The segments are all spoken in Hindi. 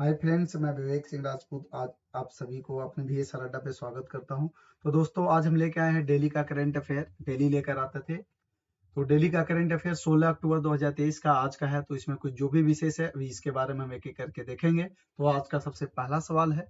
हाय फ्रेंड्स, मैं विवेक सिंह राजपूत आज आप सभी को अपने भी इस अड्डा पे स्वागत करता हूं। तो दोस्तों, आज हम लेके आए हैं दिल्ली का करंट अफेयर। डेली लेकर आते थे, तो दिल्ली का करंट अफेयर 16 अक्टूबर 2023 का आज का है। तो इसमें कुछ जो भी विशेष है अभी इसके बारे में हम एक एक करके देखेंगे। तो आज का सबसे पहला सवाल है,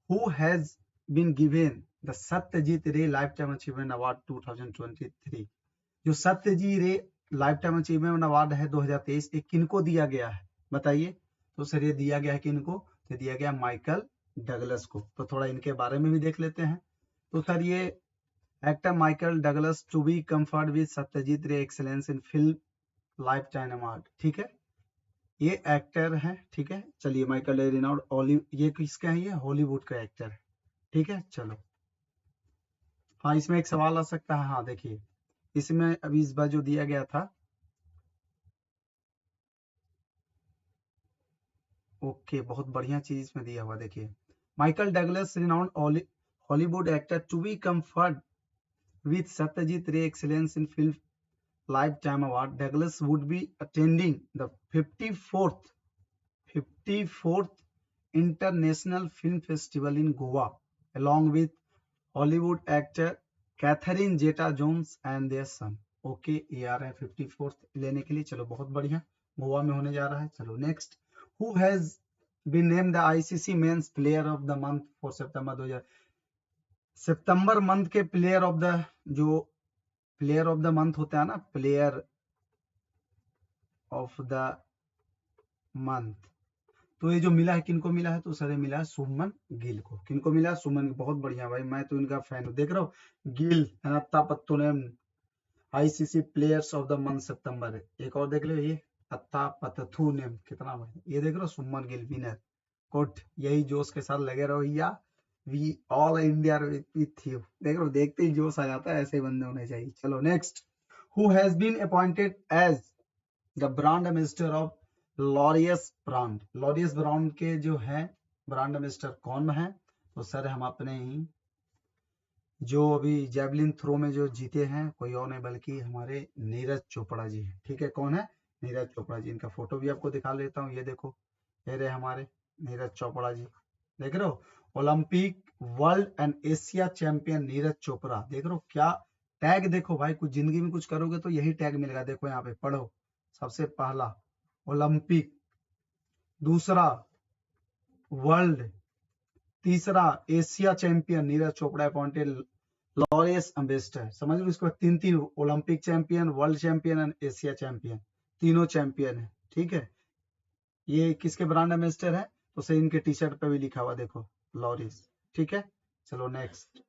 who has been given the Satyajit Ray life time achievement award 2023? जो Satyajit Ray life time achievement award है 2023, ये किनको दिया गया है बताइए। तो सर, ये दिया गया है किनको? तो दिया गया माइकल डगलस को। तो थोड़ा इनके बारे में भी देख लेते हैं। तो सर, ये actor Michael Douglas to be conferred with Satyajit Ray excellence in film lifetime award. ठीक है, ये एक्टर है। ठीक है, चलिए माइकल रेनाल्ड ये किसका है? ये हॉलीवुड का एक्टर है। ठीक है, चलो। हाँ, इसमें एक सवाल आ सकता है। हाँ देखिए, इसमें अभी इस बार जो दिया गया था, ओके, बहुत बढ़िया चीज इसमें दिया हुआ। देखिए, Michael Douglas renowned Hollywood actor to be conferred with Satyajit Ray Excellence in Film Lifetime Award. Douglas would be attending the 54th International Film Festival in Goa along with Hollywood actor Catherine Zeta-Jones and their son. Okay, ये आ रहा है 54th लेने के लिए। चलो, बहुत बढ़िया, गोवा में होने जा रहा है। चलो next, who has been named the ICC Men's Player of the Month for September 2000। September month के प्लेयर ऑफ द, जो प्लेयर ऑफ द मंथ होता है ना, प्लेयर ऑफ द मंथ, तो ये जो मिला है किनको मिला है? तो सर, ये मिला है शुभमन गिल को। किनको मिला? शुभमन। बहुत बढ़िया भाई, मैं तो इनका फैन हूँ। देख रहे हो, गिल अत्ता पत्तुनेम ICC players of the month September. एक और देख लो, ये अत्ता पत्तुनेम, कितना बढ़िया। ये देख रहे हो, शुभमन गिल विनर कोट। यही जोश के साथ लगे रहो भैया, we all India with you. देख रहे हो, देखते ही जोश आ जाता है। ऐसे ही बंदे होने चाहिए। चलो next, who has been appointed as the brand ambassador of Laureus brand. Laureus brand के जो है ब्रांड एम्बेसडर कौन है? तो सर, हम अपने ही जो अभी जेवलिन थ्रो में जो जीते हैं, कोई और नहीं बल्कि हमारे नीरज चोपड़ा जी हैं। ठीक है, कौन है? नीरज चोपड़ा जी। इनका फोटो भी आपको दिखा लेता हूँ। ये देखो, ये रहे हमारे नीरज चोपड़ा जी। देख रहे हो, Olympic, world and Asia champion Neeraj Chopra. देख रहे हो क्या टैग? देखो भाई, कुछ जिंदगी में कुछ करोगे तो यही टैग मिलेगा। देखो यहाँ पे पढ़ो, सबसे पहला ओलंपिक, दूसरा वर्ल्ड, तीसरा Asia champion Neeraj Chopra appointed Laureus ambassador. समझ लो, इसको तीन तीन Olympic champion, world champion and Asia champion, तीनों चैंपियन है। ठीक है, ये किसके ब्रांड एम्बेसडर है? तो सही, इनके टी शर्ट पे भी लिखा हुआ देखो, लॉरिस। ठीक है, चलो next,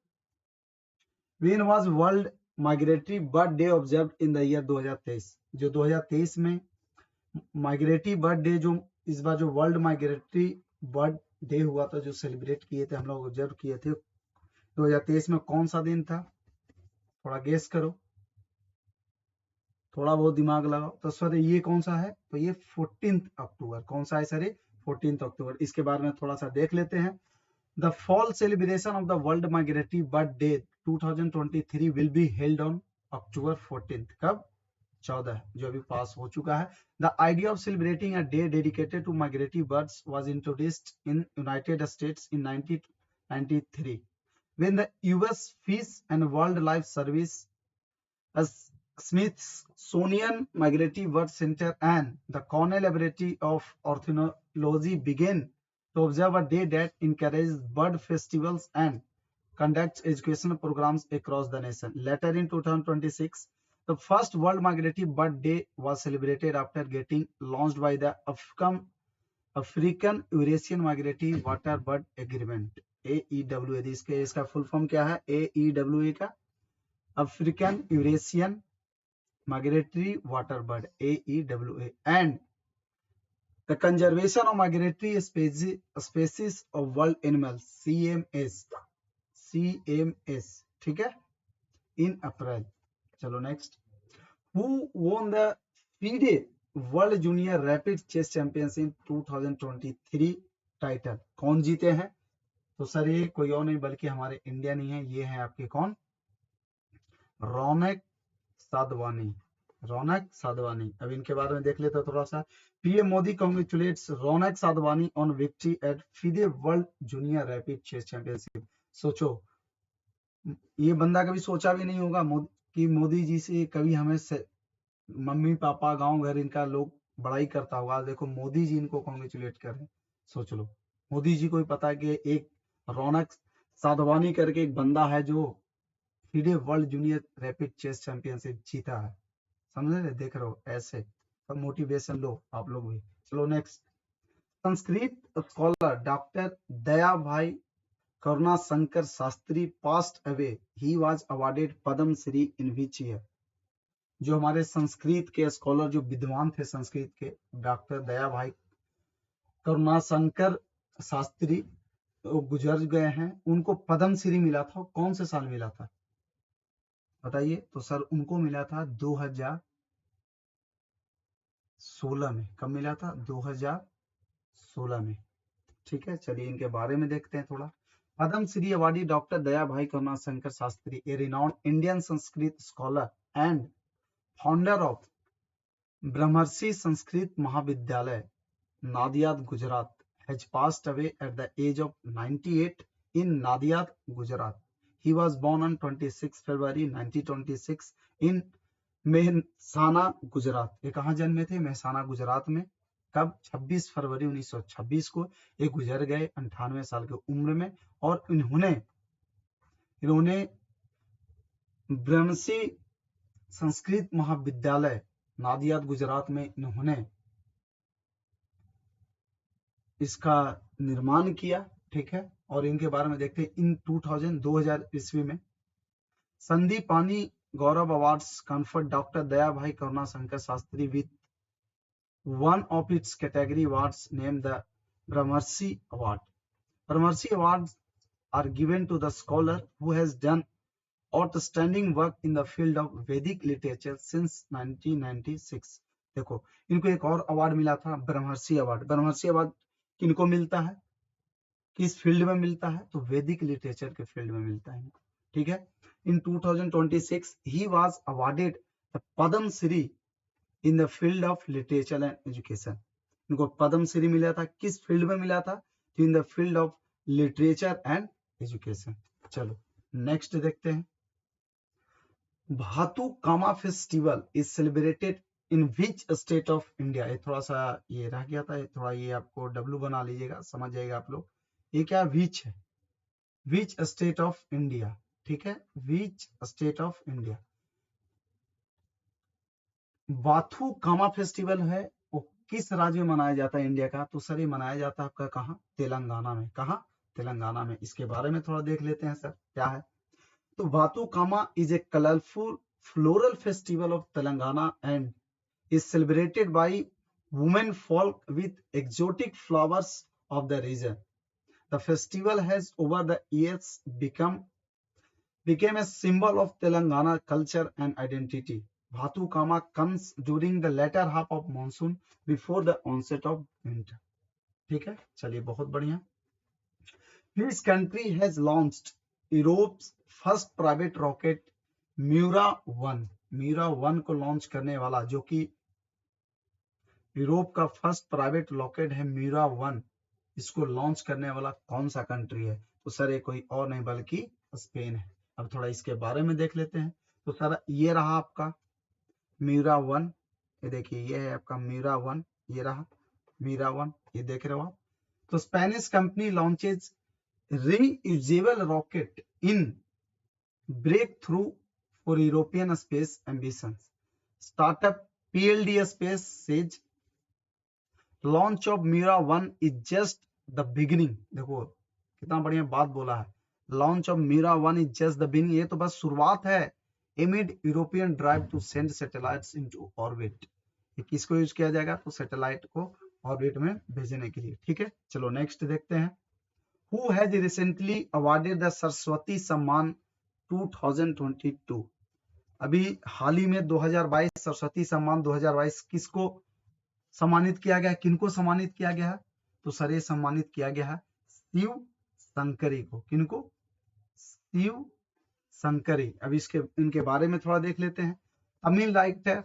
when was world migratory bird day observe in the year 2023? जो 2023 में माइग्रेटरी बर्ड डे, जो इस बार जो वर्ल्ड माइग्रेटरी बर्ड डे हुआ था, जो सेलिब्रेट किए थे हम लोग, ऑब्जर्व किए थे 2023 में, कौन सा दिन था? थोड़ा गेस करो, थोड़ा बहुत दिमाग लगाओ। तो सर, ये कौन सा है? तो ये 14 अक्टूबर। कौन सा है सर? ये 14 अक्टूबर। इसके बारे में थोड़ा सा देख लेते हैं। The fall celebration of the world migratory bird day 2023 will be held on October 14। कब? 14, जो अभी पास हो चुका है। The idea of celebrating a day dedicated to migratory birds was introduced in United States in 1993 when the US Fish and Wildlife Service, as Smithsonian Migratory Bird Center and the Cornell Laboratory of Ornithology began to observe a day that encourages bird festivals and conducts educational programs across the nation. Later in 2026, the first World Migratory Bird Day was celebrated after getting launched by the African Eurasian Migratory Water Bird Agreement AEWA। इसका फुल फॉर्म क्या है? AEWA का African Eurasian migratory water bird AEWA and the conservation of migratory species of world animals CMS। ठीक है, in April। चलो next, who won the FIDE world junior rapid chess championship 2023 title? कौन जीते हैं? तो सर, ये कोई और नहीं बल्कि हमारे इंडियन ही है। ये है आपके कौन? रौनक साधवानी। रौनक साधवानी। अब इनके बारे में देख लेते हैं थोड़ा सा। PM Modi congratulates Raunak Sadhwani on victory at FIDE world junior rapid chess championship. सोचो, ये बंदा कभी सोचा भी नहीं होगा कि मोदी जी से कभी हमें मम्मी पापा गांव घर इनका लोग बड़ाई करता होगा। देखो मोदी जी इनको कांग्रेचुलेट कर रहे हैं। सोच लो, मोदी जी को भी पता है कि एक रौनक साधवानी करके एक बंदा है जो FIDE world junior rapid chess championship जीता है। समझ रहे, देख रहे हो, ऐसे सब मोटिवेशन लो आप लोग भी। चलो next. Sanskrit scholar doctor Daya Bhai Karunashankar Shastri passed away, he was awarded Padma Shri in which year. जो हमारे संस्कृत के स्कॉलर जो विद्वान थे संस्कृत के, डॉक्टर दया भाई करुणाशंकर शास्त्री, वो गुजर गए हैं। उनको पद्म श्री मिला था, कौन से साल मिला था बताइए? तो सर उनको मिला था 2016 में। कब मिला था? 2016 में। ठीक है, चलिए इनके बारे में देखते हैं थोड़ा। Padma Shri awardee doctor Daya Bhai Karunashankar Shastri, a renowned Indian Sanskrit scholar and founder of Brahmarshi Sanskrit महाविद्यालय, Nadiad, Gujarat, has passed away at the age of 98 in Nadiad, Gujarat. He was born on 26 February 1926 in Mehsana, Gujarat. ये कहाँ जन्मे थे? मेहसाना, गुजरात में। कब? 26 फरवरी 1926 को। ये गुजर गए 98 साल की उम्र में। और इन्होंने ब्रह्मर्षि संस्कृत महाविद्यालय नादियाद, गुजरात में इन्होंने इसका निर्माण किया। ठीक है, और इनके बारे में देखते हैं। इन 2000 ईस्वी में संदीपानी गौरव awards conferred doctor Daya Bhai Karunashankar Shastri with one of its category awards named the Brahmarshi Award. Brahmarshi awards are given to the scholar who has done outstanding work in the field of Vedic literature since 1996. देखो, इनको एक और अवार्ड मिला था, ब्रह्मर्षि अवार्ड। ब्रह्मर्षि अवार्ड किनको मिलता है, किस फील्ड में मिलता है? तो वैदिक लिटरेचर के फील्ड में मिलता है। ठीक है, इन 2026 he was awarded the Padma Shri in the field of literature and education. इनको पद्म श्री मिला था, किस फील्ड में मिला था? In the field of literature and education. चलो नेक्स्ट देखते हैं। Bathukamma festival is celebrated in which state of India. ये थोड़ा सा ये रह गया था, थोड़ा ये आपको डब्लू बना लीजिएगा, समझ जाएगा आप लोग। ये क्या विच है? Which state of India. ठीक है, which state of India. Bathukamma festival है वो किस राज्य में मनाया जाता है इंडिया का? तो सर ये मनाया जाता है आपका कहाँ? तेलंगाना में। कहाँ? तेलंगाना में। इसके बारे में थोड़ा देख लेते हैं सर क्या है। तो Bathukamma is a colourful floral festival of Telangana and is celebrated by women folk with exotic flowers of the region. The festival has over the years became a symbol of Telangana culture and identity. Bhathu Kama comes during the latter half of monsoon before the onset of winter. ठीक है, चलिए बहुत बढ़िया। This country has launched Europe's first private rocket Miura 1. Miura 1 को लॉन्च करने वाला, जो कि यूरोप का फर्स्ट प्राइवेट रॉकेट है म्यूरा 1, इसको लॉन्च करने वाला कौन सा कंट्री है? तो सर ये कोई और नहीं बल्कि स्पेन है। अब थोड़ा इसके बारे में देख लेते हैं। तो सर ये रहा आपका म्यूरा 1, ये देखिए ये है आपका म्यूरा 1, ये रहा म्यूरा 1, ये देख रहे हो आप। तो Spanish company launches reusable rocket in breakthrough for European space ambitions. Startup PLD Space says launch of Miura 1 is just the beginning. देखो कितना बढ़िया बात बोला है, launch of Miura 1 is just the beginning, ये तो बस शुरुआत है। Amid European drive to send satellites into orbit. ये किसको यूज किया जाएगा? तो सैटेलाइट को ऑर्बिट में भेजने के लिए। ठीक है, चलो नेक्स्ट देखते हैं। Who has recently awarded the Saraswati सम्मान 2022। अभी हाल ही में 2022 सरस्वती सम्मान 2022 किसको सम्मानित किया गया? किनको सम्मानित किया गया है? तो सर ये सम्मानित किया गया है शिव शंकरी को। किनको? शिव शंकरी। अब इनके बारे में थोड़ा देख लेते हैं। Tamil writer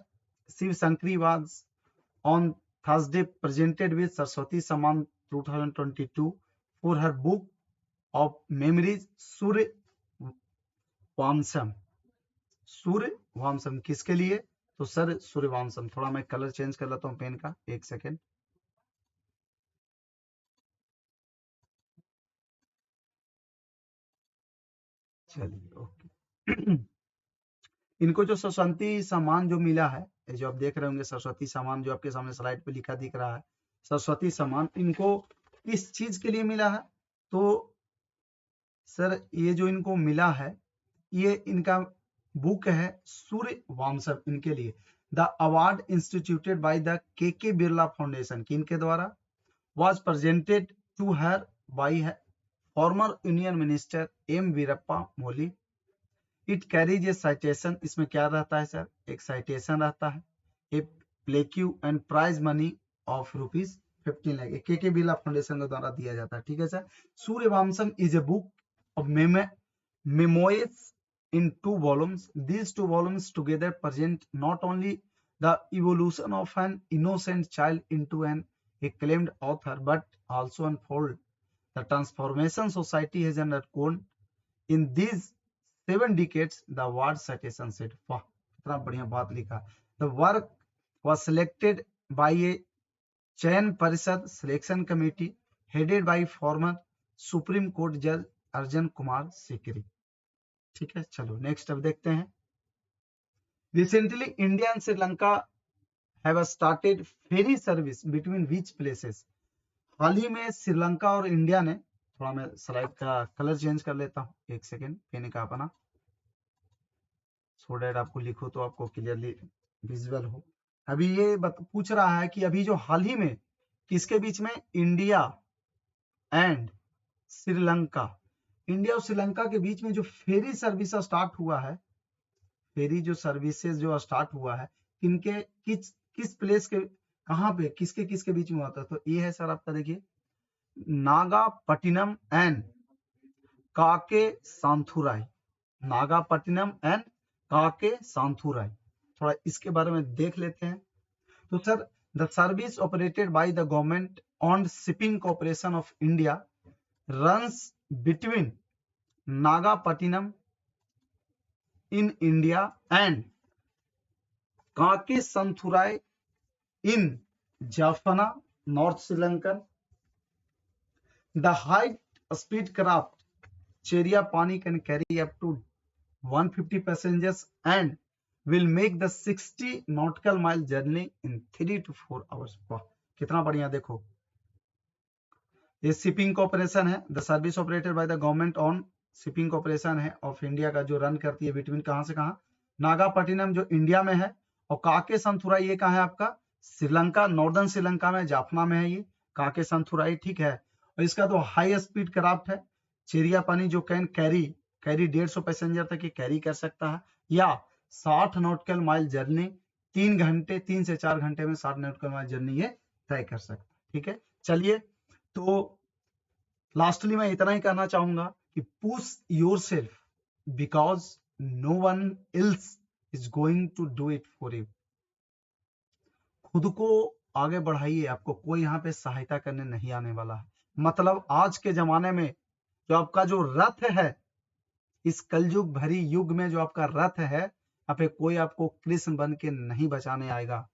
Shiv Shankari was on Thursday presented with Saraswati Samman 2022 for her book of memories सूर्य वामसम। सूर्य वामसम किसके लिए? तो सर सूर्य वामसम। थोड़ा मैं कलर चेंज कर लेता हूँ पेन का, एक सेकेंड। चलिए ओके। इनको जो सरस्वती सम्मान जो मिला है, जो आप देख रहे होंगे सरस्वती सम्मान जो आपके सामने स्लाइड पे लिखा दिख रहा है, सरस्वती सम्मान इनको किस चीज के लिए मिला है? तो सर ये जो इनको मिला है, ये इनका बुक है सूर्य वामसम इनके लिए। The award instituted by the के बिरला फाउंडेशन, किनके द्वारा? was presented to her by former Union Minister M. Veerappa Moily. It carries a citation, इसमें क्या रहता है सर? एक citation रहता है, a plaque and prize money of rupees 15 lakh, के बिरला फाउंडेशन के द्वारा दिया जाता है। ठीक है sir. Surya Vamsam is a book of memoirs in 2 volumes. These 2 volumes together present not only the evolution of an innocent child into an acclaimed author, but also unfold the transformation society has undergone in these 7 decades. The word citation said, वाह कितना बढ़िया बात लिखा। The work was selected by a चयन परिषद selection committee headed by former Supreme Court Judge Arjan Kumar Sikri. ठीक है, चलो नेक्स्ट अब देखते हैं। Recently, India and Sri Lanka have started ferry service between which places? हाल ही में श्रीलंका और इंडिया ने, थोड़ा मैं स्लाइड का कलर चेंज कर लेता हूँ, एक सेकेंड पेन का अपना, सो डेट आपको लिखो तो आपको क्लियरली विजुअल हो। अभी ये पूछ रहा है कि अभी जो हाल ही में किसके बीच में? इंडिया एंड श्रीलंका, इंडिया और श्रीलंका के बीच में जो फेरी सर्विस स्टार्ट हुआ है, फेरी जो सर्विसेज जो स्टार्ट हुआ है, किनके किस प्लेस के, कहां पे, किसके किसके बीच में हुआ था? तो ये है सर आपका, देखिए नागापट्टिनम एंड काके सांथुराई, नागापट्टिनम एंड काके सांथुराई। थोड़ा इसके बारे में देख लेते हैं। तो sir the service operated by the government on shipping corporation of India runs between Nagapattinam in India and Kake Santhurai in Jaffna, North Sri Lanka. The high-speed craft Cheriapani can carry up to 150 passengers and will make the 60 nautical mile journey in 3 to 4 hours. वाह कितना बढ़िया। देखो ये शिपिंग कॉर्पोरेशन है, the service operated by the government on shipping corporation है ऑफ इंडिया का, जो रन करती है बिटवीन कहां से कहां? नागापट्टिनम जो इंडिया में है, और काके संथुराई ये कहां है आपका? श्रीलंका, नॉर्दर्न श्रीलंका में, जाफना में है ये काके संथुराई। ठीक है, और इसका तो हाई स्पीड क्राफ्ट है चेरियापानी, जो कैन कैरी 150 पैसेंजर तक कैरी कर सकता है, या 60 नॉटिकल माइल जर्नी 3 से 4 घंटे में 60 नॉटिकल माइल जर्नी ये तय कर सकता है। ठीक है, चलिए तो लास्टली मैं इतना ही कहना चाहूंगा कि push yourself because no one else is going to do it for you. खुद को आगे बढ़ाइए, आपको कोई यहाँ पे सहायता करने नहीं आने वाला है। मतलब आज के जमाने में जो आपका जो रथ है, इस कलयुग भरी युग में जो आपका रथ है, यहाँ पे कोई आपको कृष्ण बन के नहीं बचाने आएगा।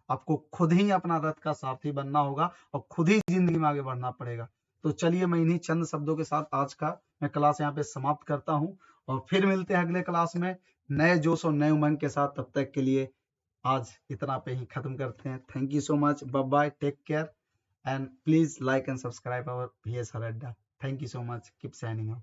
आपको खुद ही अपना रथ का सारथी बनना होगा और खुद ही जिंदगी में आगे बढ़ना पड़ेगा। तो चलिए मैं इन्हीं चंद शब्दों के साथ आज का मैं क्लास यहाँ पे समाप्त करता हूँ, और फिर मिलते हैं अगले क्लास में नए जोश और नए उमंग के साथ। तब तक के लिए आज इतना पे ही खत्म करते हैं। Thank you so much, bye bye, take care and please like and subscribe our VS Har Adda। Thank you so much, keep signing of.